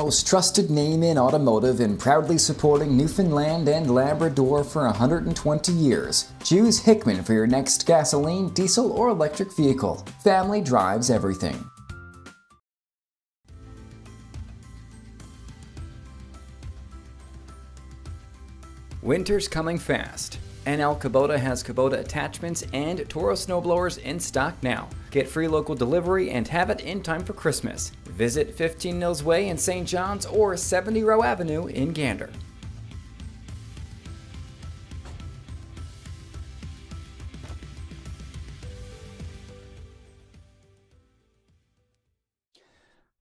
most trusted name in automotive and proudly supporting Newfoundland and Labrador for 120 years. Choose Hickman for your next gasoline, diesel, or electric vehicle. Family drives everything. Winter's coming fast. NL Kubota has Kubota attachments and Toro snowblowers in stock now. Get free local delivery and have it in time for Christmas. Visit 15 Mills Way in St. John's or 70 Row Avenue in Gander.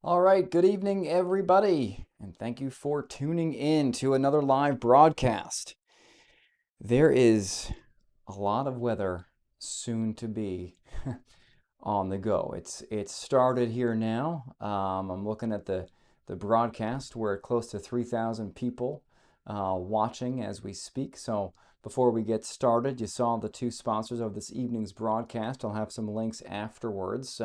All right, good evening, everybody, and thank you for tuning in to another live broadcast. There is a lot of weather soon to be on the go. It's started here now. I'm looking at the broadcast. We're at close to 3,000 people watching as we speak. So before we get started, you saw the two sponsors of this evening's broadcast. I'll have some links afterwards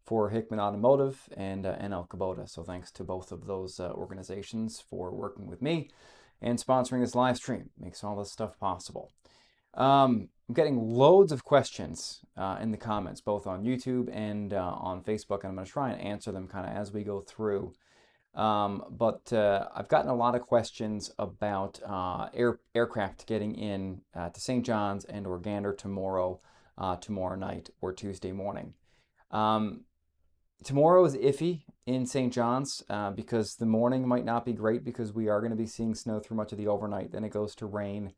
for Hickman Automotive and NL Kubota. So thanks to both of those organizations for working with me and sponsoring this live stream. Makes all this stuff possible. I'm getting loads of questions in the comments, both on YouTube and on Facebook, and I'm going to try and answer them kind of as we go through. But I've gotten a lot of questions about aircraft getting in to St. John's and or Gander tomorrow night or Tuesday morning. Tomorrow is iffy in St. John's because the morning might not be great because we are going to be seeing snow through much of the overnight. Then it goes to rain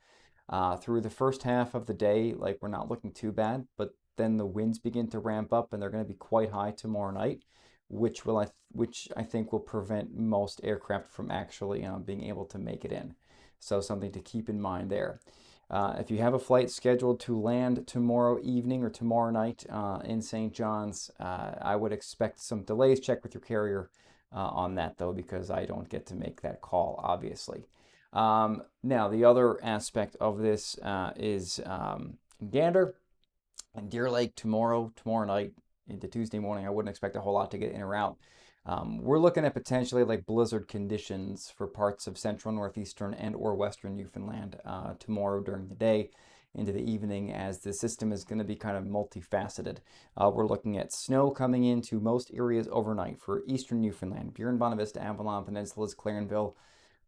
through the first half of the day. Like, we're not looking too bad, but then the winds begin to ramp up and they're going to be quite high tomorrow night, which I think will prevent most aircraft from actually being able to make it in. So something to keep in mind there. If you have a flight scheduled to land tomorrow evening or tomorrow night in St. John's, I would expect some delays. Check with your carrier on that, though, because I don't get to make that call, obviously. Now, the other aspect of this is Gander and Deer Lake tomorrow night into Tuesday morning. I wouldn't expect a whole lot to get in or out. We're looking at potentially like blizzard conditions for parts of central, northeastern, and or western Newfoundland tomorrow during the day into the evening, as the system is going to be kind of multifaceted. We're looking at snow coming into most areas overnight for eastern Newfoundland, Burin, Bonavista, Avalon, Peninsulas, Clarenville,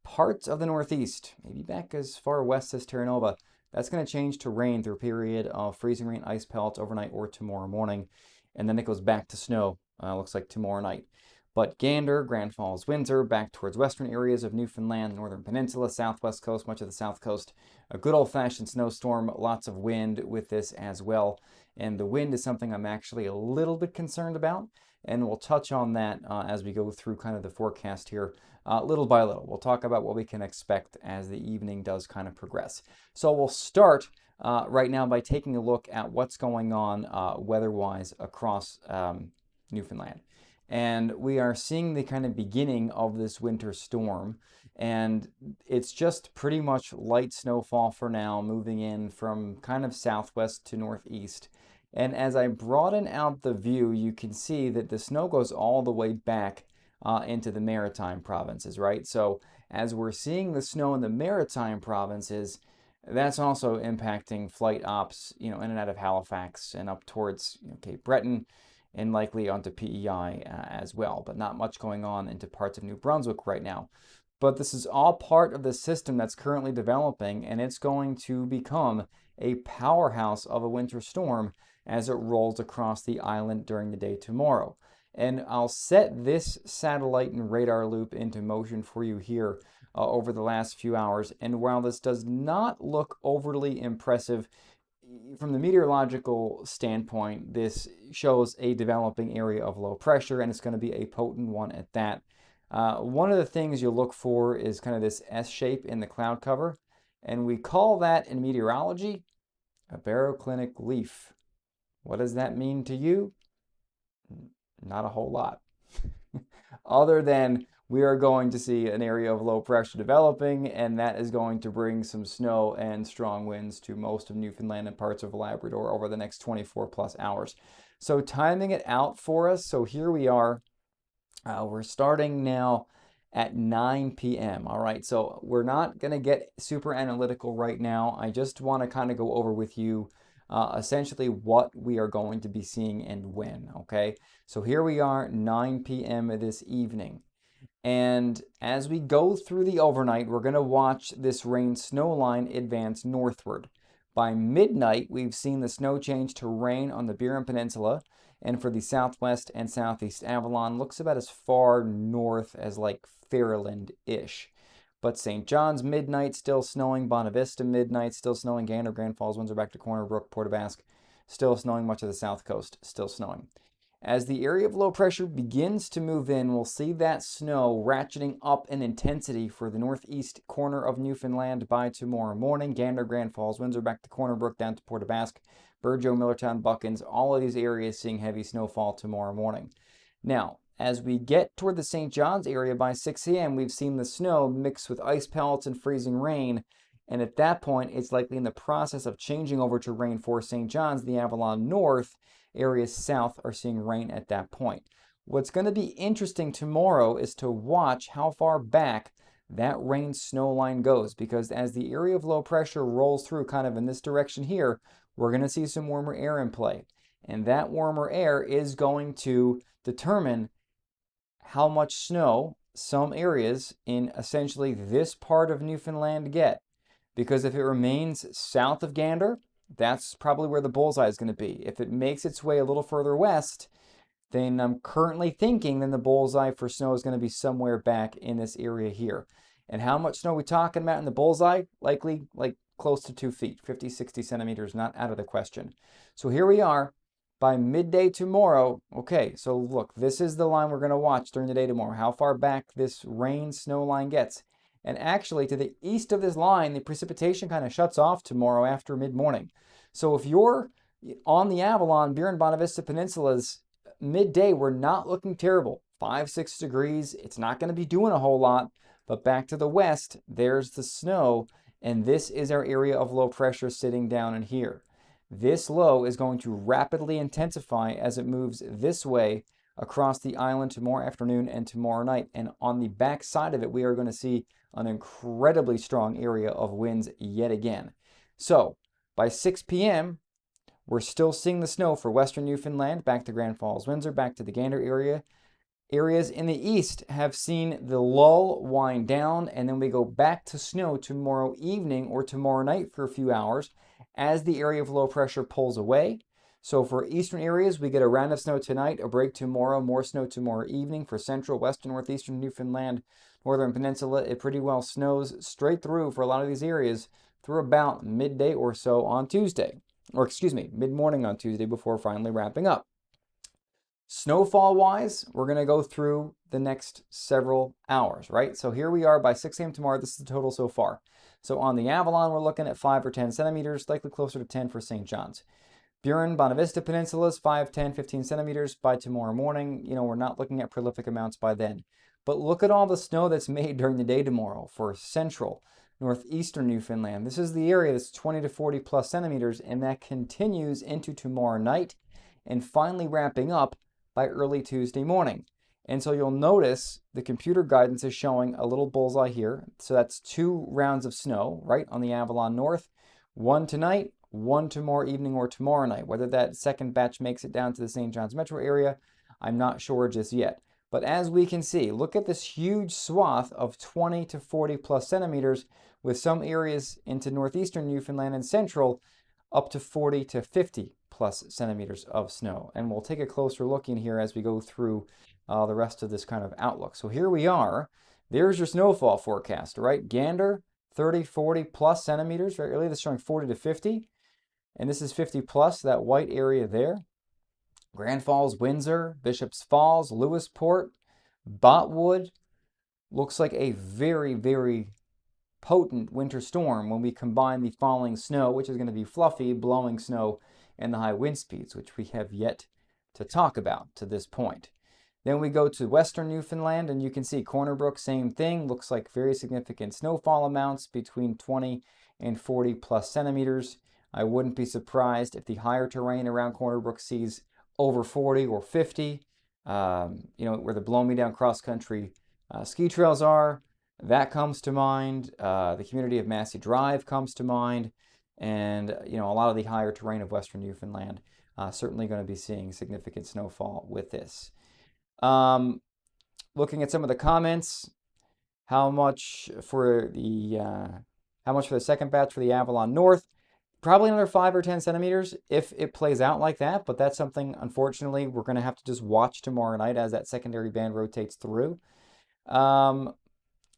parts of the northeast, maybe back as far west as Terra Nova. That's going to change to rain through a period of freezing rain, ice pellets overnight or tomorrow morning, and then it goes back to snow, looks like tomorrow night. But Gander, Grand Falls, Windsor, back towards western areas of Newfoundland, northern peninsula, southwest coast, much of the south coast. A good old-fashioned snowstorm, lots of wind with this as well. And the wind is something I'm actually a little bit concerned about. And we'll touch on that as we go through kind of the forecast here little by little. We'll talk about what we can expect as the evening does kind of progress. So we'll start right now by taking a look at what's going on weather-wise across Newfoundland. And we are seeing the kind of beginning of this winter storm, and it's just pretty much light snowfall for now, moving in from kind of southwest to northeast. And as I broaden out the view, you can see that the snow goes all the way back into the Maritime provinces, right? So as we're seeing the snow in the Maritime provinces, that's also impacting flight ops, in and out of Halifax and up towards Cape Breton, and likely onto PEI as well, but not much going on into parts of New Brunswick right now. But this is all part of the system that's currently developing, and it's going to become a powerhouse of a winter storm as it rolls across the island during the day tomorrow. And I'll set this satellite and radar loop into motion for you here over the last few hours. And while this does not look overly impressive, from the meteorological standpoint, this shows a developing area of low pressure, and it's going to be a potent one at that. One of the things you look for is kind of this S shape in the cloud cover, and we call that in meteorology a baroclinic leaf. What does that mean to you? Not a whole lot. Other than we are going to see an area of low pressure developing, and that is going to bring some snow and strong winds to most of Newfoundland and parts of Labrador over the next 24 plus hours. So timing it out for us. So here we are. We're starting now at 9 p.m. All right, so we're not going to get super analytical right now. I just want to kind of go over with you essentially what we are going to be seeing and when, okay? So here we are, 9 p.m. this evening. And as we go through the overnight, we're going to watch this rain snow line advance northward. By midnight, we've seen the snow change to rain on the Burin Peninsula, and for the southwest and southeast Avalon, looks about as far north as like Fairland-ish. But St. John's midnight still snowing, Bonavista midnight still snowing, Gander, Grand Falls, Windsor, back to Corner Brook, Port aux Basques still snowing, much of the south coast still snowing. As the area of low pressure begins to move in, we'll see that snow ratcheting up in intensity for the northeast corner of Newfoundland by tomorrow morning. Gander, Grand Falls, Windsor, back to Corner Brook, down to Port aux Basques, Burjo, Millertown, Buckens, all of these areas seeing heavy snowfall tomorrow morning. Now, as we get toward the St. John's area by 6 a.m., we've seen the snow mix with ice pellets and freezing rain. And at that point, it's likely in the process of changing over to rain for St. John's, the Avalon North. Areas south are seeing rain at that point. What's going to be interesting tomorrow is to watch how far back that rain snow line goes, because as the area of low pressure rolls through kind of in this direction here, we're going to see some warmer air in play. And that warmer air is going to determine how much snow some areas in essentially this part of Newfoundland get. Because if it remains south of Gander, that's probably where the bullseye is going to be. If it makes its way a little further west, then I'm currently thinking then the bullseye for snow is going to be somewhere back in this area here. And how much snow are we talking about in the bullseye? Likely like close to 2 feet, 50, 60 centimeters, not out of the question. So here we are by midday tomorrow. Okay, so look, this is the line we're going to watch during the day tomorrow, how far back this rain snow line gets. And actually, to the east of this line, the precipitation kind of shuts off tomorrow after mid-morning. So if you're on the Avalon, Burin, Bonavista Peninsulas, midday, we're not looking terrible. 5, 6 degrees. It's not going to be doing a whole lot. But back to the west, there's the snow. And this is our area of low pressure sitting down in here. This low is going to rapidly intensify as it moves this way across the island tomorrow afternoon and tomorrow night. And on the back side of it, we are going to see an incredibly strong area of winds yet again. So by 6 p.m., we're still seeing the snow for western Newfoundland, back to Grand Falls, Windsor, back to the Gander area. Areas in the east have seen the lull wind down, and then we go back to snow tomorrow evening or tomorrow night for a few hours as the area of low pressure pulls away. So for eastern areas, we get a round of snow tonight, a break tomorrow, more snow tomorrow evening. For central, western, northeastern Newfoundland, northern peninsula, it pretty well snows straight through for a lot of these areas through about midday or so on Tuesday. Or excuse me, mid-morning on Tuesday before finally wrapping up. Snowfall-wise, we're going to go through the next several hours, right? So here we are by 6 a.m. tomorrow. This is the total so far. So on the Avalon, we're looking at 5 or 10 centimeters, likely closer to 10 for St. John's. Burin, Bonavista Peninsulas, 5, 10, 15 centimeters by tomorrow morning. You know, we're not looking at prolific amounts by then. But look at all the snow that's made during the day tomorrow for central, northeastern Newfoundland. This is the area that's 20 to 40 plus centimeters, and that continues into tomorrow night and finally wrapping up by early Tuesday morning. And so you'll notice the computer guidance is showing a little bullseye here. So that's 2 rounds of snow, right, on the Avalon North. 1 tonight, 1 tomorrow evening or tomorrow night. Whether that second batch makes it down to the St. John's metro area, I'm not sure just yet. But as we can see, look at this huge swath of 20 to 40 plus centimeters, with some areas into northeastern Newfoundland and central up to 40 to 50 plus centimeters of snow. And we'll take a closer look in here as we go through the rest of this kind of outlook. So here we are. There's your snowfall forecast, right? Gander, 30, 40 plus centimeters, right? Really, this is showing 40 to 50. And this is 50 plus, that white area there. Grand Falls, Windsor, Bishop's Falls, Lewisport, Botwood. Looks like a very, very potent winter storm when we combine the falling snow, which is going to be fluffy, blowing snow, and the high wind speeds, which we have yet to talk about to this point. Then we go to western Newfoundland, and you can see Corner Brook, same thing. Looks like very significant snowfall amounts between 20 and 40 plus centimeters. I wouldn't be surprised if the higher terrain around Corner Brook sees over 40 or 50. You know, where the blow me down cross country ski trails are. That comes to mind. The community of Massey Drive comes to mind. And, a lot of the higher terrain of Western Newfoundland certainly going to be seeing significant snowfall with this. Looking at some of the comments, how much for the second batch for the Avalon North? Probably another 5 or 10 centimeters if it plays out like that, but that's something, unfortunately, we're going to have to just watch tomorrow night as that secondary band rotates through. Let's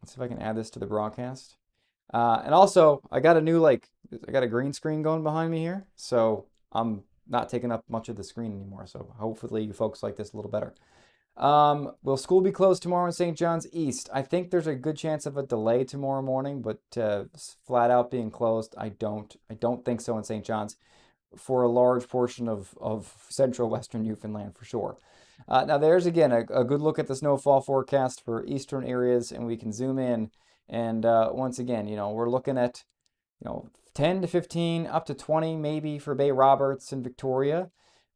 see if I can add this to the broadcast. And also, I got a green screen going behind me here, so I'm not taking up much of the screen anymore. So hopefully you folks like this a little better. Will school be closed tomorrow in St. John's East? I think there's a good chance of a delay tomorrow morning, but flat out being closed, I don't think so in St. John's for a large portion of central western Newfoundland for sure. Now there's again a good look at the snowfall forecast for eastern areas, and we can zoom in. And once again, we're looking at 10 to 15, up to 20 maybe for Bay Roberts and Victoria.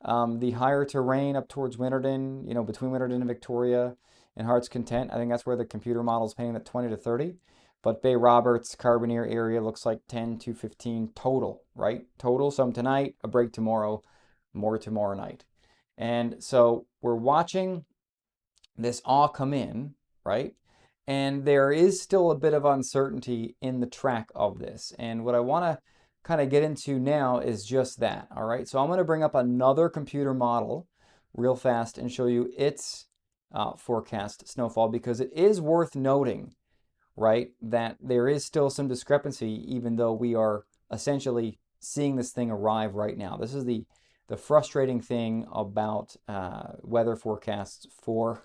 The higher terrain up towards Winterden, between Winterden and Victoria and Heart's Content, I think that's where the computer model is painting at 20 to 30. But Bay Roberts, Carbonear area looks like 10 to 15 total, right? Total, some tonight, a break tomorrow, more tomorrow night. And so we're watching this all come in, right? And there is still a bit of uncertainty in the track of this. And what I want to kind of get into now is just that, all right? So I'm going to bring up another computer model real fast and show you its forecast snowfall, because it is worth noting, right, that there is still some discrepancy even though we are essentially seeing this thing arrive right now. This is the frustrating thing about weather forecasts for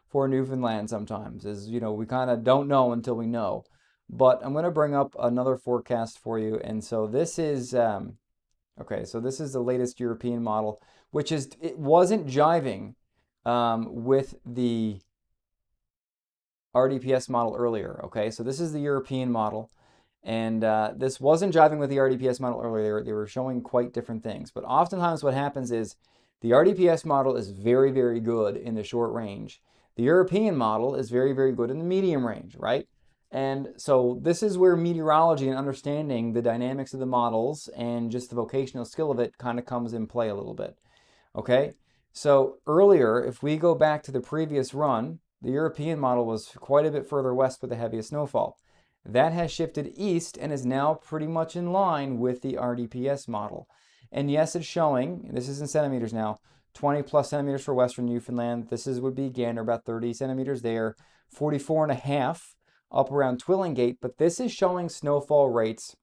for Newfoundland sometimes is, we kind of don't know until we know. But I'm going to bring up another forecast for you. And so this is, okay, so this is the latest European model, which is, it wasn't jiving with the RDPS model earlier, okay? So this is the European model. And this wasn't jiving with the RDPS model earlier. They were showing quite different things. But oftentimes what happens is the RDPS model is very, very good in the short range. The European model is very, very good in the medium range, right? And so this is where meteorology and understanding the dynamics of the models and just the vocational skill of it kind of comes in play a little bit, okay? So earlier, if we go back to the previous run, the European model was quite a bit further west with the heaviest snowfall. That has shifted east and is now pretty much in line with the RDPS model. And yes, it's showing, this is in centimeters now, 20 plus centimeters for Western Newfoundland. This would be Gander, about 30 centimeters there, 44 and a half up around Twillingate, but this is showing snowfall rates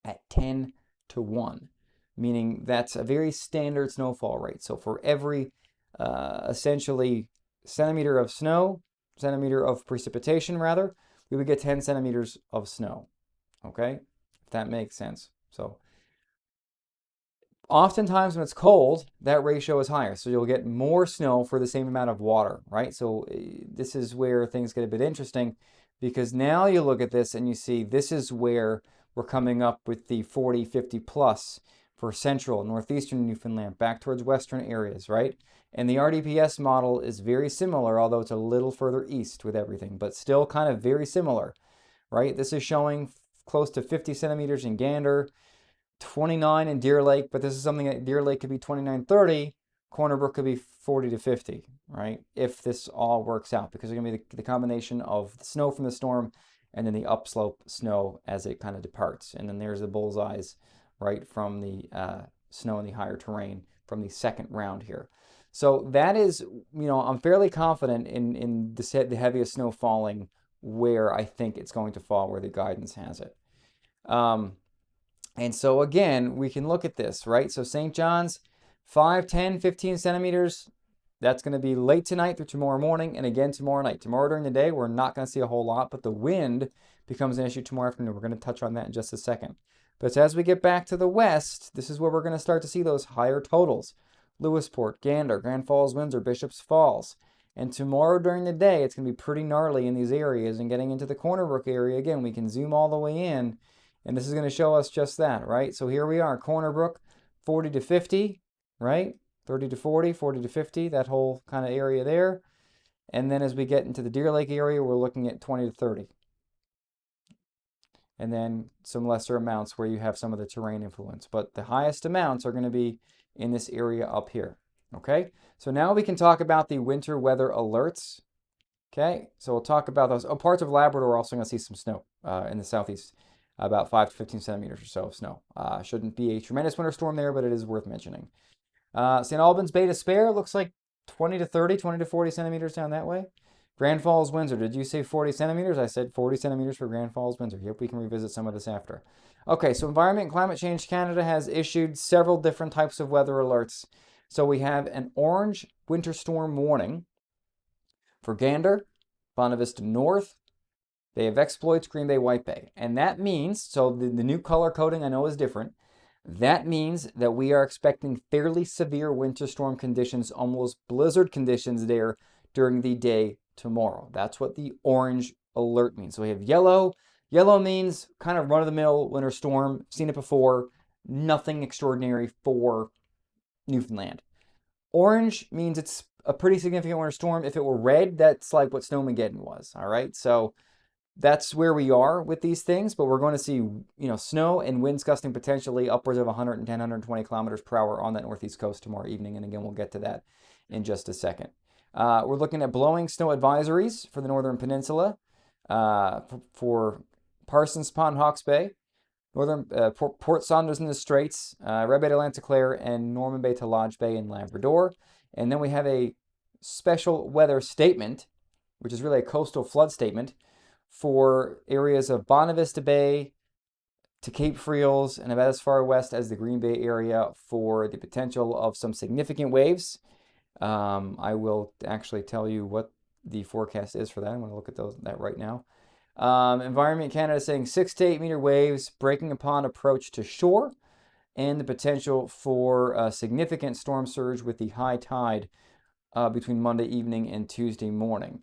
at 10 to 1, meaning that's a very standard snowfall rate. So for every essentially centimeter of snow, centimeter of precipitation rather, we would get 10 centimeters of snow, okay? If that makes sense. So oftentimes when it's cold, that ratio is higher. So you'll get more snow for the same amount of water, right? So this is where things get a bit interesting, because now you look at this and you see this is where we're coming up with the 40, 50 plus for central, northeastern Newfoundland, back towards western areas, right? And the RDPS model is very similar, although it's a little further east with everything, but still kind of very similar, right? This is showing close to 50 centimeters in Gander, 29 in Deer Lake, but this is something that Deer Lake could be 29, 30, Corner Brook could be 40 to 50, right? If this all works out, because it's going to be the combination of the snow from the storm and then the upslope snow as it kind of departs. And then there's the bullseyes, right, from the snow in the higher terrain from the second round here. So that is, I'm fairly confident in the heaviest snow falling where I think it's going to fall, where the guidance has it. And so again, we can look at this, right? So St. John's, 5, 10, 15 centimeters. That's going to be late tonight through tomorrow morning and again tomorrow night. Tomorrow during the day, we're not going to see a whole lot, but the wind becomes an issue tomorrow afternoon. We're going to touch on that in just a second. But as we get back to the west, this is where we're going to start to see those higher totals. Lewisport, Gander, Grand Falls, Windsor, Bishops Falls. And tomorrow during the day, it's going to be pretty gnarly in these areas. And getting into the Corner Brook area, again, we can zoom all the way in. And this is going to show us just that, right? So here we are, Corner Brook, 40 to 50, right? 30 to 40, 40 to 50, that whole kind of area there. And then as we get into the Deer Lake area, we're looking at 20 to 30. And then some lesser amounts where you have some of the terrain influence. But the highest amounts are going to be in this area up here. Okay, so now we can talk about the winter weather alerts. Okay, so we'll talk about those. Oh, parts of Labrador are also going to see some snow in the southeast, about 5 to 15 centimeters or so of snow. Shouldn't be a tremendous winter storm there, but it is worth mentioning. St. Albans Bay to Spare looks like 20 to 30, 20 to 40 centimeters down that way. Grand Falls, Windsor, did you say 40 centimeters? I said 40 centimeters for Grand Falls, Windsor. Yep, we can revisit some of this after. Okay, so Environment and Climate Change Canada has issued several different types of weather alerts. So we have an orange winter storm warning for Gander, Bonavista North, Bay of Exploits, Green Bay, White Bay. And that means, so the new color coding I know is different. That means that we are expecting fairly severe winter storm conditions, almost blizzard conditions there during the day tomorrow. That's what the orange alert means. So we have yellow. Yellow means kind of run-of-the-mill winter storm. Seen it before. Nothing extraordinary for Newfoundland. Orange means it's a pretty significant winter storm. If it were red, that's like what Snowmageddon was. All right, so that's where we are with these things, but we're going to see, snow and winds gusting potentially upwards of 110, 120 kilometers per hour on that northeast coast tomorrow evening. And again, we'll get to that in just a second. We're looking at blowing snow advisories for the northern peninsula, for Parsons Pond, Hawke's Bay, northern Port Saunders in the Straits, Red Bay to Lanticlair, and Norman Bay to Lodge Bay in Labrador. And then we have a special weather statement, which is really a coastal flood statement, for areas of Bonavista Bay to Cape Friels and about as far west as the Green Bay area for the potential of some significant waves. I will actually tell you what the forecast is for that. I'm going to look at that right now. Environment Canada is saying 6 to 8 meter waves breaking upon approach to shore, and the potential for a significant storm surge with the high tide between Monday evening and Tuesday morning.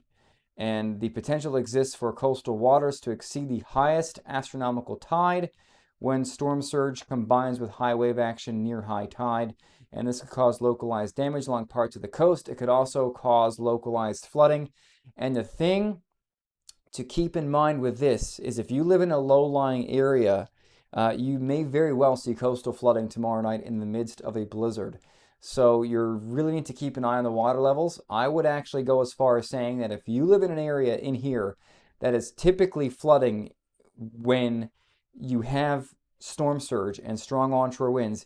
And the potential exists for coastal waters to exceed the highest astronomical tide when storm surge combines with high wave action near high tide. And this could cause localized damage along parts of the coast. It could also cause localized flooding. And the thing to keep in mind with this is if you live in a low-lying area, you may very well see coastal flooding tomorrow night in the midst of a blizzard. So you really need to keep an eye on the water levels. I would actually go as far as saying that if you live in an area in here that is typically flooding when you have storm surge and strong onshore winds,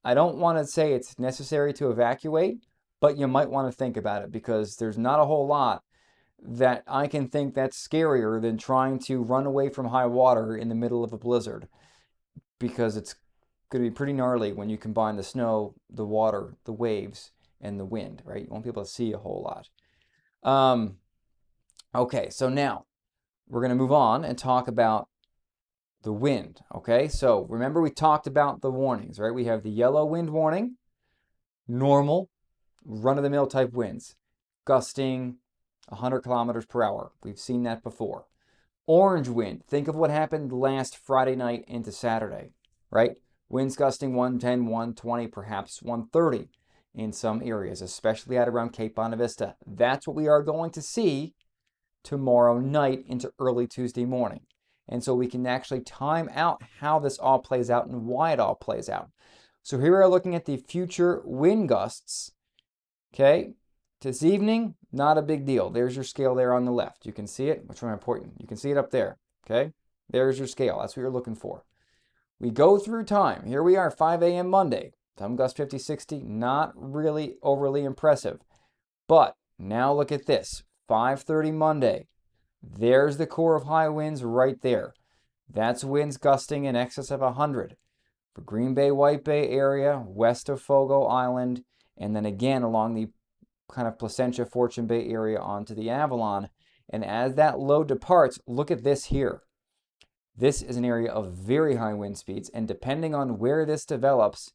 I don't want to say it's necessary to evacuate, but you might want to think about it because there's not a whole lot that I can think that's scarier than trying to run away from high water in the middle of a blizzard, because it's going to be pretty gnarly when you combine the snow, the water, the waves, and the wind, right? You won't be able to see a whole lot. Okay, so now we're going to move on and talk about the wind, okay? So remember we talked about the warnings, right? We have the yellow wind warning, normal, run-of-the-mill type winds, gusting 100 kilometers per hour. We've seen that before. Orange wind, think of what happened last Friday night into Saturday, right? Winds gusting 110, 120, perhaps 130 in some areas, especially out around Cape Bonavista. That's what we are going to see tomorrow night into early Tuesday morning. And so we can actually time out how this all plays out and why it all plays out. So here we are looking at the future wind gusts. Okay, this evening, not a big deal. There's your scale there on the left. You can see it. Which one important? You can see it up there. Okay, there's your scale. That's what you're looking for. We go through time. Here we are, 5 a.m. Monday. Some gust 50, 60, not really overly impressive. But now look at this, 5:30 Monday. There's the core of high winds right there. That's winds gusting in excess of 100 for Green Bay, White Bay area, west of Fogo Island, and then again along the kind of Placentia, Fortune Bay area onto the Avalon. And as that low departs, look at this here. This is an area of very high wind speeds, and depending on where this develops,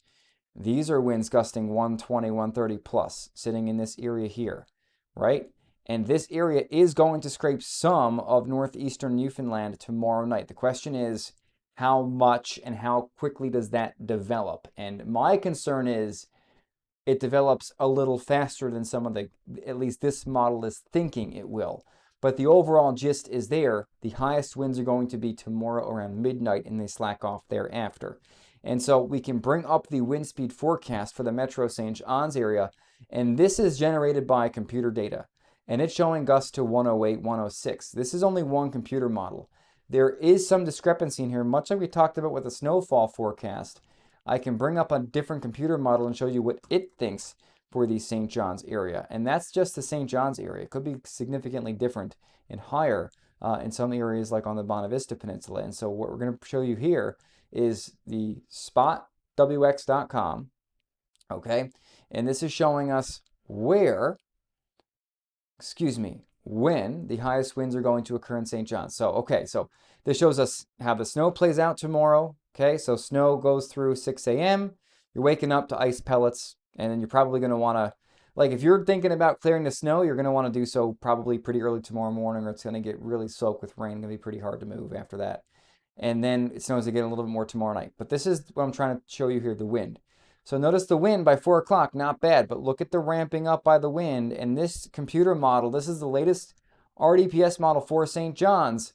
these are winds gusting 120, 130 plus, sitting in this area here, right? And this area is going to scrape some of northeastern Newfoundland tomorrow night. The question is, how much and how quickly does that develop? And my concern is it develops a little faster than some of the, at least this model is thinking it will. But the overall gist is there. The highest winds are going to be tomorrow around midnight, and they slack off thereafter. And so we can bring up the wind speed forecast for the Metro St. John's area, and this is generated by computer data. And it's showing gusts to 108, 106. This is only one computer model. There is some discrepancy in here, much like we talked about with the snowfall forecast. I can bring up a different computer model and show you what it thinks for the St. John's area. And that's just the St. John's area. It could be significantly different and higher in some areas like on the Bonavista Peninsula. And so what we're going to show you here is the spotwx.com, okay? And this is showing us when the highest winds are going to occur in St. John's. So, okay, so this shows us how the snow plays out tomorrow. Okay, so snow goes through 6 a.m. You're waking up to ice pellets, and then you're probably going to want to, like if you're thinking about clearing the snow, you're going to want to do so probably pretty early tomorrow morning, or it's going to get really soaked with rain. It's going to be pretty hard to move after that. And then it snows again a little bit more tomorrow night. But this is what I'm trying to show you here, the wind. So notice the wind by 4 o'clock, not bad, but look at the ramping up by the wind. And this computer model, this is the latest RDPS model for St. John's,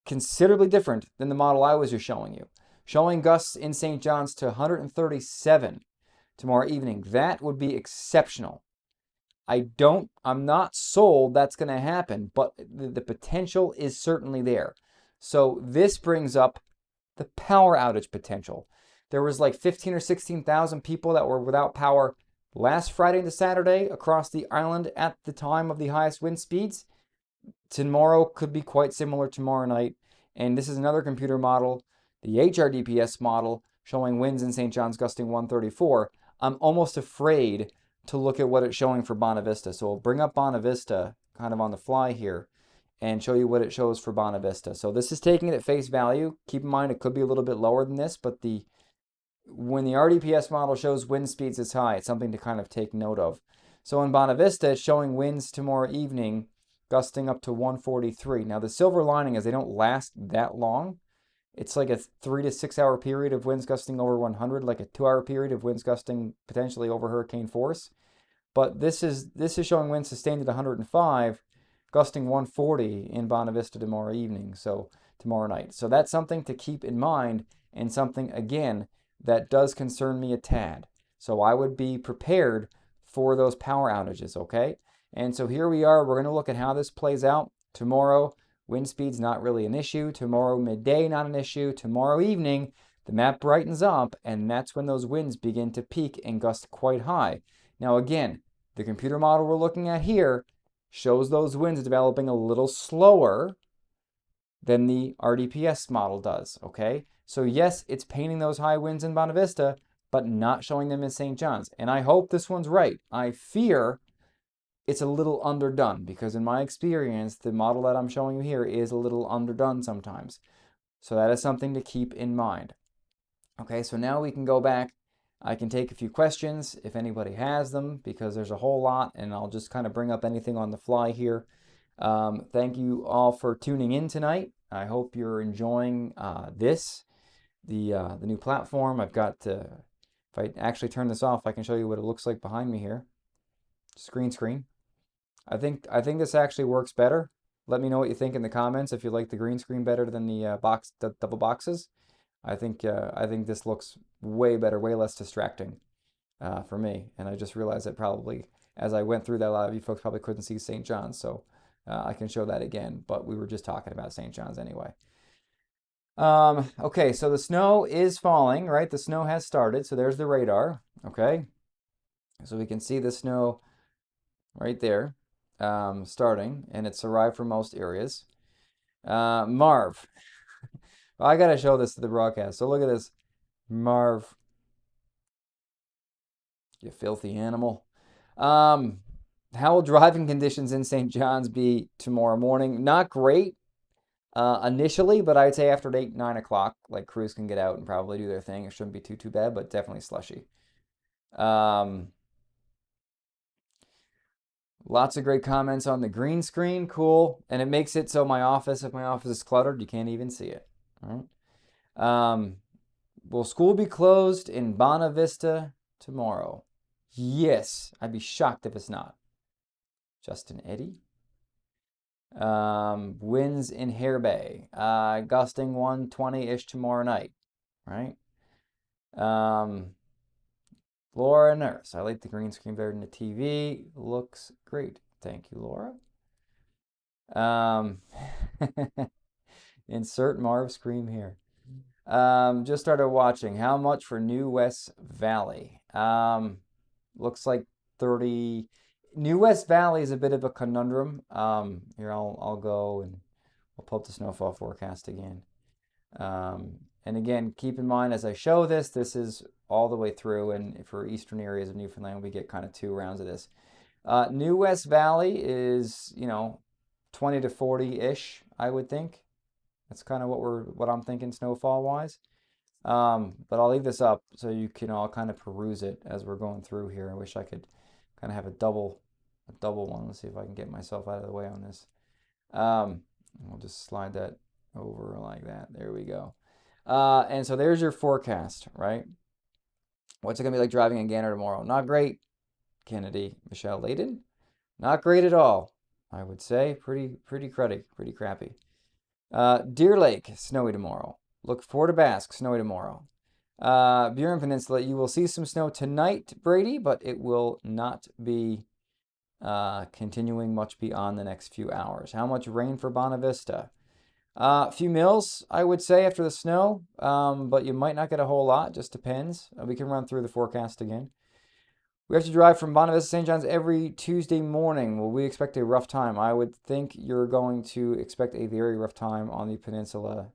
considerably different than the model I was just showing you. Showing gusts in St. John's to 137 tomorrow evening. That would be exceptional. I'm not sold that's going to happen, but the potential is certainly there. So this brings up the power outage potential. There was like 15 or 16,000 people that were without power last Friday into Saturday across the island at the time of the highest wind speeds. Tomorrow could be quite similar tomorrow night. And this is another computer model, the HRDPS model, showing winds in St. John's gusting 134. I'm almost afraid to look at what it's showing for Bonavista. So we'll bring up Bonavista kind of on the fly here and show you what it shows for Bonavista. So this is taking it at face value. Keep in mind it could be a little bit lower than this, but when the RDPS model shows wind speeds as high, it's something to kind of take note of. So in Bonavista, it's showing winds tomorrow evening gusting up to 143. Now the silver lining is they don't last that long. It's like a 3 to 6 hour period of winds gusting over 100, like a 2-hour period of winds gusting potentially over hurricane force. But this is showing winds sustained at 105, gusting 140 in Bonavista tomorrow evening, so tomorrow night. So that's something to keep in mind, and something again that does concern me a tad. So I would be prepared for those power outages, okay? And so here we are. We're going to look at how this plays out tomorrow. Wind speed's not really an issue. Tomorrow midday, not an issue. Tomorrow evening, the map brightens up, and that's when those winds begin to peak and gust quite high. Now again, the computer model we're looking at here shows those winds developing a little slower than the RDPS model does, okay? So yes, it's painting those high winds in Bonavista, but not showing them in St. John's. And I hope this one's right. I fear it's a little underdone, because in my experience, the model that I'm showing you here is a little underdone sometimes. So that is something to keep in mind. Okay, so now we can go back. I can take a few questions if anybody has them, because there's a whole lot, and I'll just kind of bring up anything on the fly here. Thank you all for tuning in tonight. I hope you're enjoying the new platform. I've got if I actually turn this off, I can show you what it looks like behind me here. Screen. I think this actually works better. Let me know what you think in the comments if you like the green screen better than the double boxes. I think this looks way better, way less distracting for me. And I just realized that probably as I went through that, a lot of you folks probably couldn't see St. John's, so I can show that again. But we were just talking about St. John's anyway. Okay, so the snow is falling, right? The snow has started, so there's the radar. Okay, so we can see the snow right there starting, and it's arrived from most areas. Marv. Well, I gotta show this to the broadcast. So look at this. Marv. You filthy animal. How will driving conditions in St. John's be tomorrow morning? Not great initially, but I'd say after 8, 9 o'clock, like crews can get out and probably do their thing. It shouldn't be too bad, but definitely slushy. Lots of great comments on the green screen. Cool. And it makes it so if my office is cluttered, you can't even see it. All right. Will school be closed in Bonavista tomorrow? Yes, I'd be shocked if it's not. Justin Eddy. Winds in Hare Bay, gusting 120-ish tomorrow night, right? Um, Laura Nurse. I like the green screen better than the TV. Looks great. Thank you, Laura. Um, insert Marv scream here. Just started watching. How much for New West Valley? Looks like 30. New West Valley is a bit of a conundrum. Here I'll go and we'll pull up the snowfall forecast again. And again, keep in mind as I show this, this is all the way through, and for eastern areas of Newfoundland, we get kind of two rounds of this. New West Valley is, 20 to 40-ish, I would think. That's kind of what I'm thinking snowfall wise. But I'll leave this up so you can all kind of peruse it as we're going through here. I wish I could kind of have a double one. Let's see if I can get myself out of the way on this. We'll just slide that over like that. There we go. And so there's your forecast, right? What's it gonna be like driving in Gander tomorrow? Not great, Kennedy, Michelle Layden. Not great at all, I would say. Pretty cruddy, pretty crappy. Deer Lake, snowy tomorrow. Look forward to Basque, snowy tomorrow. Burin Peninsula, you will see some snow tonight, Brady, but it will not be continuing much beyond the next few hours. How much rain for Bonavista? A few mils, I would say, after the snow, but you might not get a whole lot. Just depends. We can run through the forecast again. We have to drive from Bonavista to St. John's every Tuesday morning. Will we expect a rough time? I would think you're going to expect a very rough time on the peninsula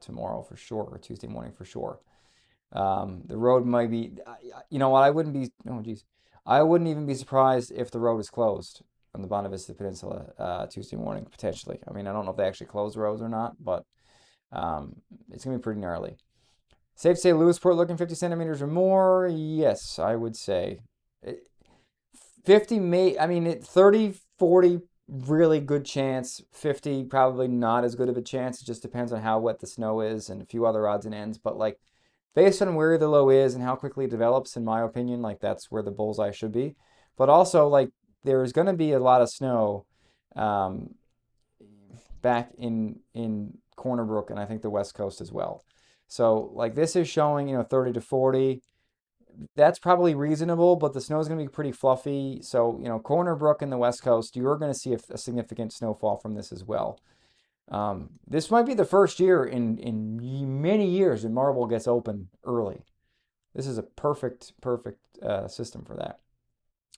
tomorrow for sure, or Tuesday morning for sure. The road might be, you know what? I wouldn't even be surprised if the road is closed on the Bonavista Peninsula Tuesday morning, potentially. I mean, I don't know if they actually close the roads or not, but it's going to be pretty gnarly. Safe to say Lewisport looking 50 centimeters or more? Yes, I would say. 50 may, I mean, 30, 40, really good chance. 50, probably not as good of a chance. It just depends on how wet the snow is and a few other odds and ends. But like, based on where the low is and how quickly it develops, in my opinion, like that's where the bullseye should be. But also, like, there's going to be a lot of snow um, back in Corner Brook and I think the West Coast as well. So, like, this is showing, 30 to 40. That's probably reasonable, but the snow is going to be pretty fluffy. So, Corner Brook and the West Coast, you're going to see a significant snowfall from this as well. This might be the first year in many years that Marble gets open early. This is a perfect system for that.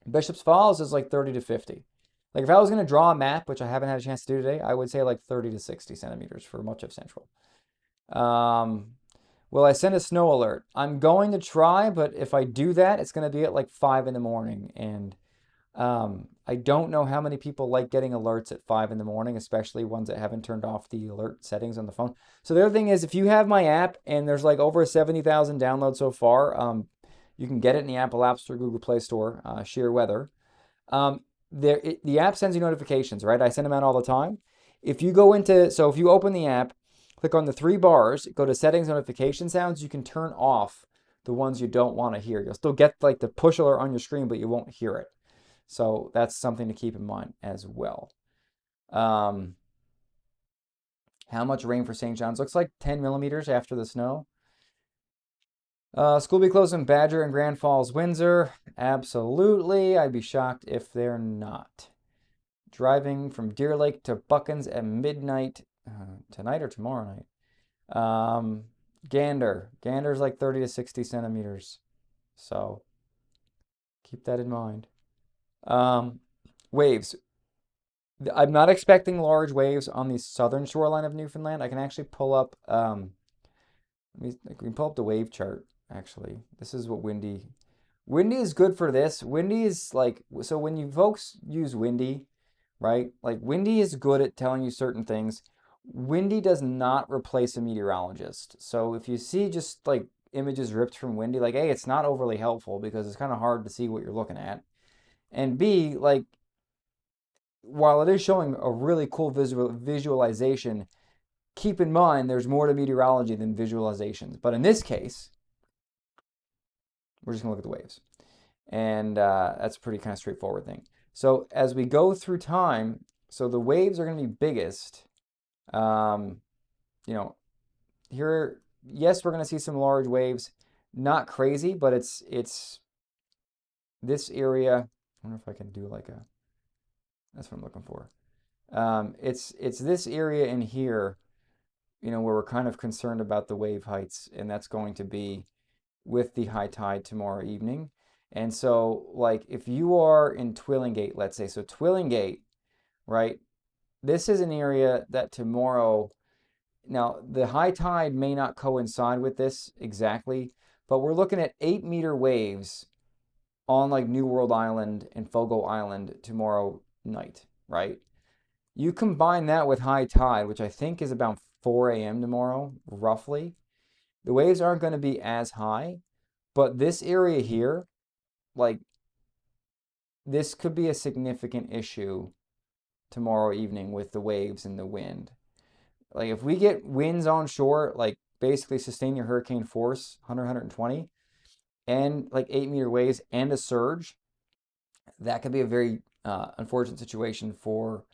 Bishop's Falls is like 30 to 50. Like if I was going to draw a map, which I haven't had a chance to do today, I would say like 30 to 60 centimeters for much of Central. Will I send a snow alert? I'm going to try, but if I do that, it's going to be at like 5 in the morning. And I don't know how many people like getting alerts at 5 in the morning, especially ones that haven't turned off the alert settings on the phone. So the other thing is, if you have my app and there's like over 70,000 downloads so far, you can get it in the Apple App Store, Google Play Store, Sheer Weather. The app sends you notifications, right? I send them out all the time. If you open the app, click on the three bars, go to settings, notification sounds, you can turn off the ones you don't want to hear. You'll still get like the push alert on your screen, but you won't hear it. So that's something to keep in mind as well. How much rain for St. John's? Looks like 10 millimeters after the snow. School be closed in Badger and Grand Falls, Windsor. Absolutely. I'd be shocked if they're not. Driving from Deer Lake to Buckens at midnight tonight or tomorrow night. Gander's like 30 to 60 centimeters. So keep that in mind. Waves. I'm not expecting large waves on the southern shoreline of Newfoundland. I can actually pull up we can pull up the wave chart actually. This is what Windy is good for this. Windy is like, so when you folks use Windy, right? Like Windy is good at telling you certain things. Windy does not replace a meteorologist. So if you see just like images ripped from Windy, like A, it's not overly helpful because it's kind of hard to see what you're looking at. And B, like while it is showing a really cool visualization, keep in mind there's more to meteorology than visualizations. But in this case, we're just going to look at the waves. And that's a pretty kind of straightforward thing. So as we go through time, so the waves are going to be biggest. Um, you know, here, yes, we're going to see some large waves. Not crazy, but it's this area. I wonder if I can do like a. That's what I'm looking for. It's this area in here, where we're kind of concerned about the wave heights, and that's going to be with the high tide tomorrow evening. And so, like, if you are in Twillingate, let's say, so Twillingate, right? This is an area that tomorrow, now the high tide may not coincide with this exactly, but we're looking at 8-meter waves on like New World Island and Fogo Island tomorrow night, right? You combine that with high tide, which I think is about 4 a.m. tomorrow, roughly. The waves aren't going to be as high, but this area here, like, this could be a significant issue tomorrow evening with the waves and the wind. Like, if we get winds on shore, like, basically sustain your hurricane force, 100, 120, and like 8-meter waves and a surge, that could be a very unfortunate situation for,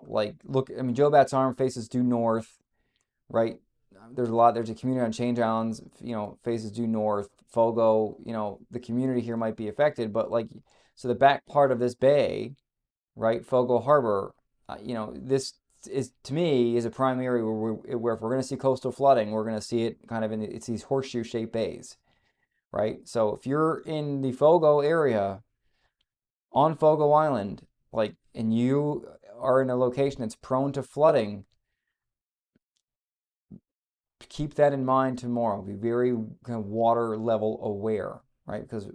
like, look, I mean, Joe Bat's arm faces due north, right? There's a community on Change Islands, faces due north. Fogo, the community here might be affected, but like, so the back part of this bay, right, Fogo Harbor, this is, to me, is a prime area where if we're going to see coastal flooding, we're going to see it kind of it's these horseshoe-shaped bays, right? So if you're in the Fogo area on Fogo Island, like, and you are in a location that's prone to flooding, keep that in mind tomorrow. Be very kind of water level aware, right? Because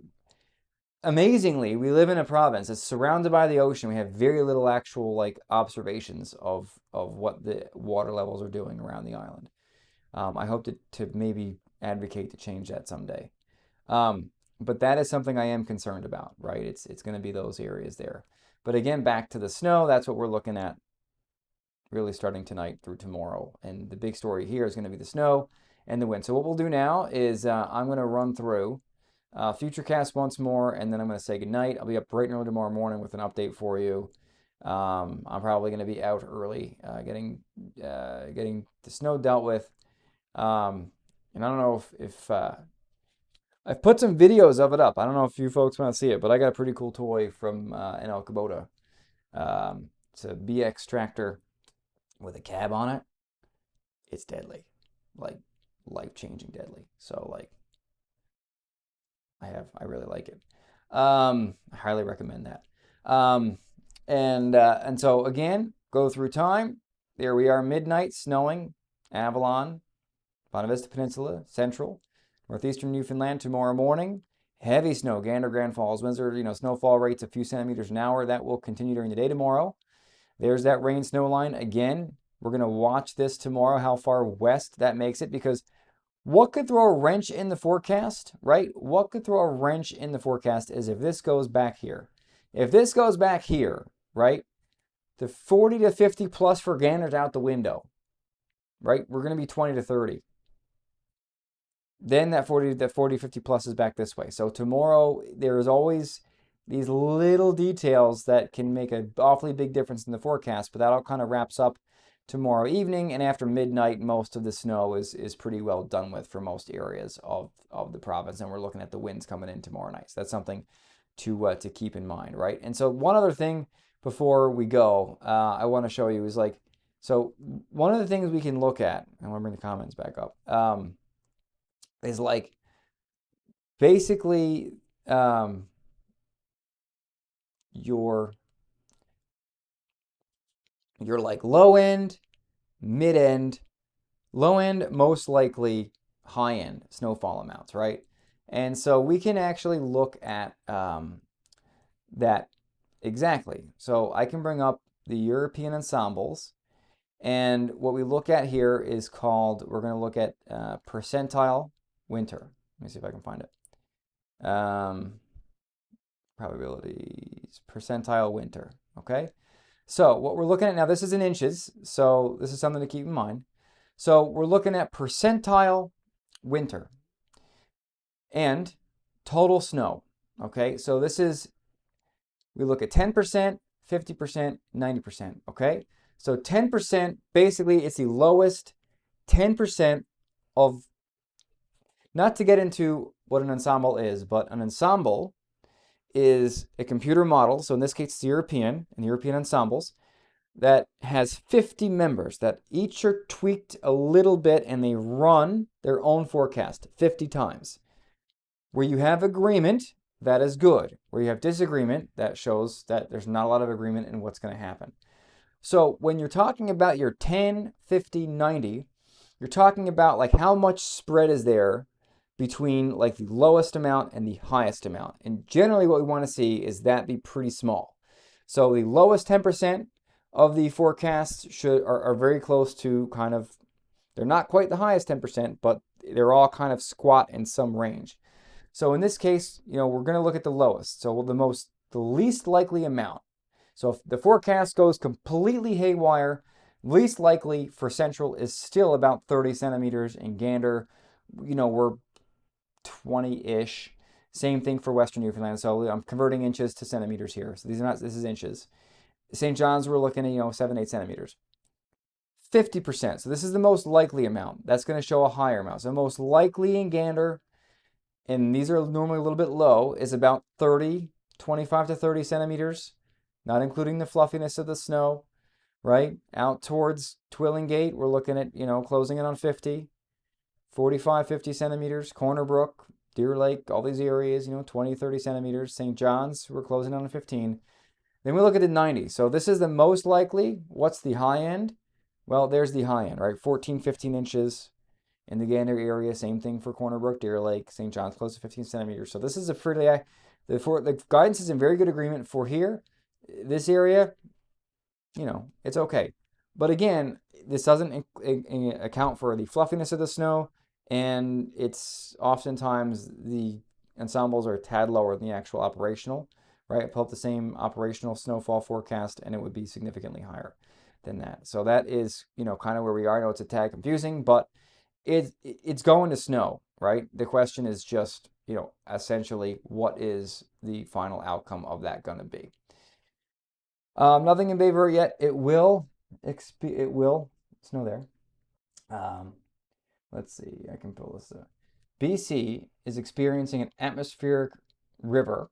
amazingly, we live in a province that's surrounded by the ocean. We have very little actual like observations of what the water levels are doing around the island. I hope to maybe advocate to change that someday. But that is something I am concerned about, right? It's going to be those areas there. But again, back to the snow, that's what we're looking at really starting tonight through tomorrow. And the big story here is going to be the snow and the wind. So what we'll do now is I'm going to run through Futurecast once more, and then I'm going to say goodnight. I'll be up bright and early tomorrow morning with an update for you. I'm probably going to be out early, getting the snow dealt with. And I don't know if I've put some videos of it up. I don't know if you folks want to see it, but I got a pretty cool toy from NL Kubota. It's a BX tractor with a cab on it. It's deadly, like life-changing deadly. So like, I really like it. I highly recommend that. And so again, go through time. There we are, midnight, snowing, Avalon, Bonavista Peninsula, Central, Northeastern Newfoundland tomorrow morning. Heavy snow, Gander, Grand Falls, Windsor, snowfall rates a few centimeters an hour. That will continue during the day tomorrow. There's that rain snow line again. We're going to watch this tomorrow, how far west that makes it, because what could throw a wrench in the forecast, right? What could throw a wrench in the forecast is if this goes back here. If this goes back here, right, the 40 to 50 plus for Gander's out the window, right? We're going to be 20 to 30. Then that 40, 50 plus is back this way. So tomorrow, there is always these little details that can make an awfully big difference in the forecast, but that all kind of wraps up tomorrow evening, and after midnight, most of the snow is pretty well done with for most areas of the province, and we're looking at the winds coming in tomorrow night. So that's something to keep in mind, right? And so one other thing before we go, I want to show you is like, so one of the things we can look at, I want to bring the comments back up, is like basically your like low end, mid end, low end, most likely high end snowfall amounts, right? And so we can actually look at that exactly. So I can bring up the European ensembles, and what we look at here is called, we're going to look at percentile winter. Let me see if I can find it. Probabilities, percentile winter, okay? So what we're looking at now, this is in inches, so this is something to keep in mind. So we're looking at percentile winter and total snow, Okay, so this is, we look at 10%, 50%, 90%. Okay, so 10%, basically, it's the lowest 10% of, not to get into what an ensemble is, but an ensemble is a computer model. So in this case, it's European and European ensembles that has 50 members that each are tweaked a little bit and they run their own forecast 50 times. Where you have agreement, that is good. Where you have disagreement, that shows that there's not a lot of agreement in what's going to happen. So when you're talking about your 10, 50, 90, you're talking about like how much spread is there between like the lowest amount and the highest amount. And generally what we want to see is that be pretty small. So the lowest 10% of the forecasts are very close to kind of, they're not quite the highest 10%, but they're all kind of squat in some range. So in this case, we're going to look at the lowest. So the least likely amount. So if the forecast goes completely haywire, least likely for Central is still about 30 centimeters, and Gander, we're 20-ish. Same thing for Western Newfoundland. So I'm converting inches to centimeters here. So this is inches. St. John's, we're looking at, 7, 8 centimeters. 50%. So this is the most likely amount. That's going to show a higher amount. So most likely in Gander, and these are normally a little bit low, is about 25 to 30 centimeters, not including the fluffiness of the snow, right? Out towards Twillingate, we're looking at, closing in on 50, 45, 50 centimeters. Corner Brook, Deer Lake, all these areas, 20, 30 centimeters. St. John's, we're closing on 15. Then we look at the 90. So this is the most likely. What's the high end? Well, there's the high end, right? 14, 15 inches in the Gander area. Same thing for Corner Brook, Deer Lake, St. John's, close to 15 centimeters. So this is a pretty, the guidance is in very good agreement for here. This area, it's okay. But again, this doesn't account for the fluffiness of the snow, and it's oftentimes the ensembles are a tad lower than the actual operational, right? Pull up the same operational snowfall forecast, and it would be significantly higher than that. So that is, kind of where we are. I know it's a tad confusing, but it's going to snow, right? The question is just, essentially, what is the final outcome of that going to be? Nothing in Bay Verte yet. It will snow there. Let's see. I can pull this up. BC is experiencing an atmospheric river.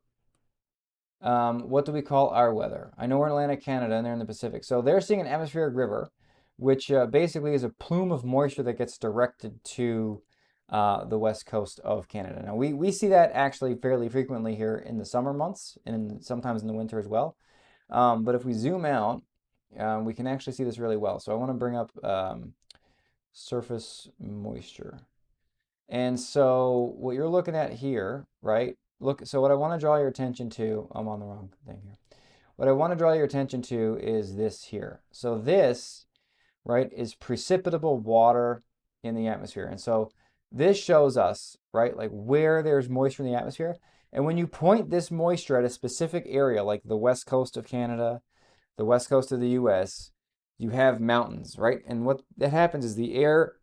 What do we call our weather? I know we're in Atlantic Canada and they're in the Pacific. So they're seeing an atmospheric river, which basically is a plume of moisture that gets directed to the west coast of Canada. Now, we see that actually fairly frequently here in the summer months and sometimes in the winter as well. But if we zoom out, we can actually see this really well. So I want to bring up surface moisture. And so what you're looking at here, right? So what I want to draw your attention to, I'm on the wrong thing here. What I want to draw your attention to is this here. So this, right, is precipitable water in the atmosphere. And so this shows us, right, like where there's moisture in the atmosphere. And when you point this moisture at a specific area, like the west coast of Canada, the west coast of the US, you have mountains, right? And what that happens is the air,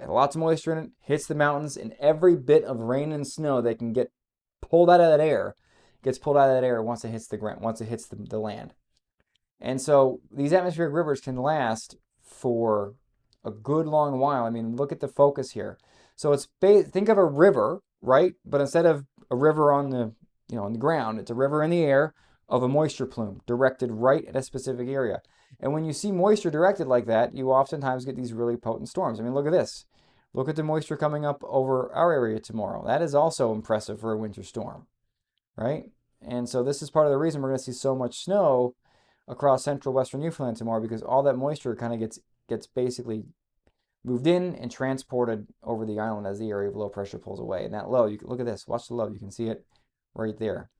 lots of moisture in it, hits the mountains, and every bit of rain and snow that can get pulled out of that air gets pulled out of that air once it hits the ground, once it hits the land. And so these atmospheric rivers can last for a good long while. I mean, look at the focus here. So think of a river, right? But instead of a river on the ground, it's a river in the air of a moisture plume directed right at a specific area. And when you see moisture directed like that, you oftentimes get these really potent storms. I mean, look at this. Look at the moisture coming up over our area tomorrow. That is also impressive for a winter storm, right? And so this is part of the reason we're going to see so much snow across central western Newfoundland tomorrow, because all that moisture kind of gets basically moved in and transported over the island as the area of low pressure pulls away. And that low, you can look at this, watch the low, you can see it right there,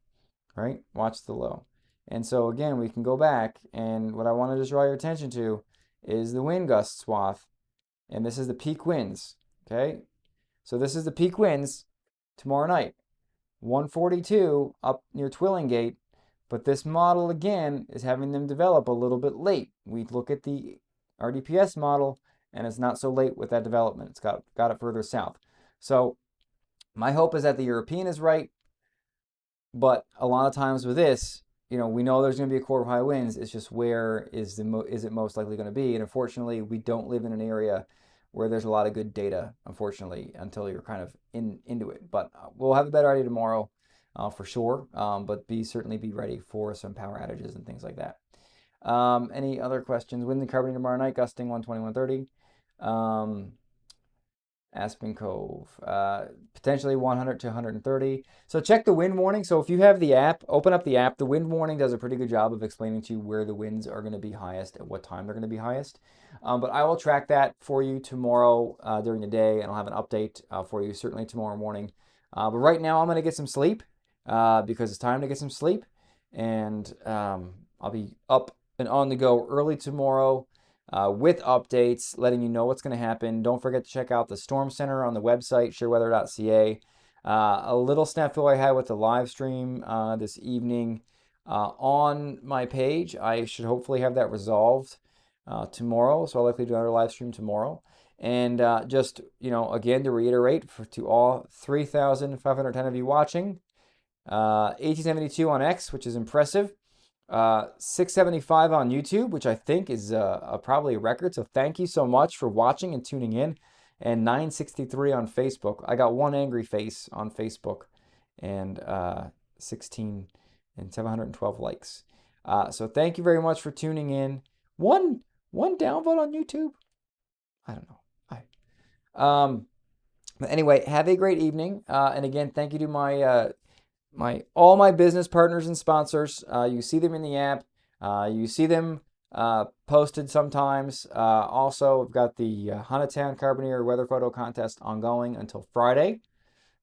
right? Watch the low. And so again, we can go back, and what I want to just draw your attention to is the wind gust swath, and this is the peak winds, okay? So this is the peak winds tomorrow night, 142 up near Twillingate, but this model again is having them develop a little bit late. We look at the RDPS model, and it's not so late with that development. It's got it further south. So my hope is that the European is right. But a lot of times with this, we know there's going to be a quarter of high winds. It's just where is is it most likely going to be? And unfortunately, we don't live in an area where there's a lot of good data, unfortunately, until you're kind of into it. But we'll have a better idea tomorrow for sure. But certainly be ready for some power outages and things like that. Any other questions? Wind and carbon tomorrow night, gusting 120, 130. Aspen Cove, potentially 100 to 130. So check the wind warning. So if you have the app, open up the app. The wind warning does a pretty good job of explaining to you where the winds are going to be highest at what time they're going to be highest. But I will track that for you tomorrow during the day, and I'll have an update for you certainly tomorrow morning. But right now I'm going to get some sleep because it's time to get some sleep, and I'll be up and on the go early tomorrow. With updates, letting you know what's going to happen. Don't forget to check out the Storm Center on the website, sheerweather.ca. A little snafu I had with the live stream this evening on my page. I should hopefully have that resolved tomorrow, so I'll likely do another live stream tomorrow. And just, again, to reiterate, to all 3,510 of you watching, 1872 on X, which is impressive. 675 on YouTube, which I think is probably a record. So thank you so much for watching and tuning in. And 963 on Facebook. I got one angry face on Facebook, and 16 and 712 likes. So thank you very much for tuning in. One downvote on YouTube. I don't know. But anyway, have a great evening. And again, thank you to all my business partners and sponsors. You see them in the app. You see them posted sometimes. Also, we've got the Huntington Carboneer Weather Photo Contest ongoing until Friday.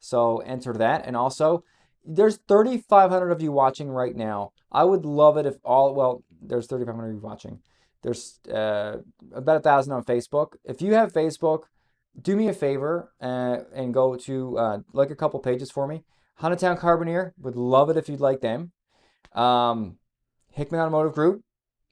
So enter that. And also, there's 3,500 of you watching right now. I would love it if there's 3,500 of you watching. There's about 1,000 on Facebook. If you have Facebook, do me a favor and go to like a couple pages for me. Huntington Carboneer, would love it if you'd like them. Hickman Automotive Group,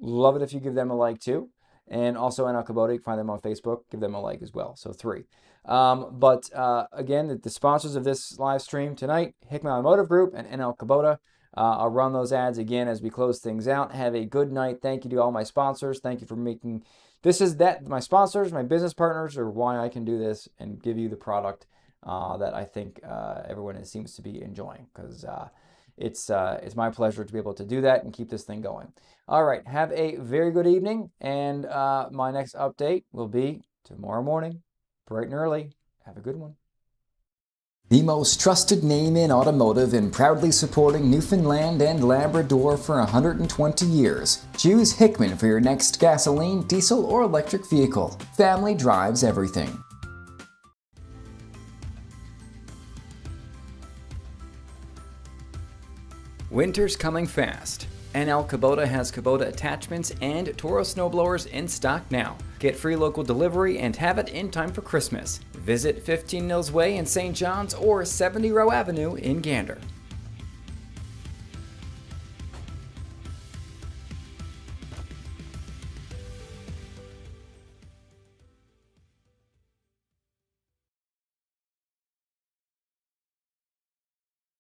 love it if you give them a like too. And also NL Kubota, you can find them on Facebook, give them a like as well. So 3. But again, the sponsors of this live stream tonight, Hickman Automotive Group and NL Kubota. I'll run those ads again as we close things out. Have a good night. Thank you to all my sponsors. Thank you for making my sponsors, my business partners are why I can do this and give you the product that I think everyone seems to be enjoying, because it's my pleasure to be able to do that and keep this thing going. All right, have a very good evening, and my next update will be tomorrow morning, bright and early. Have a good one. The most trusted name in automotive and proudly supporting Newfoundland and Labrador for 120 years. Choose Hickman for your next gasoline, diesel, or electric vehicle. Family drives everything. Winter's coming fast. NL Kubota has Kubota attachments and Toro snowblowers in stock now. Get free local delivery and have it in time for Christmas. Visit 15 Mills Way in St. John's or 70 Row Avenue in Gander.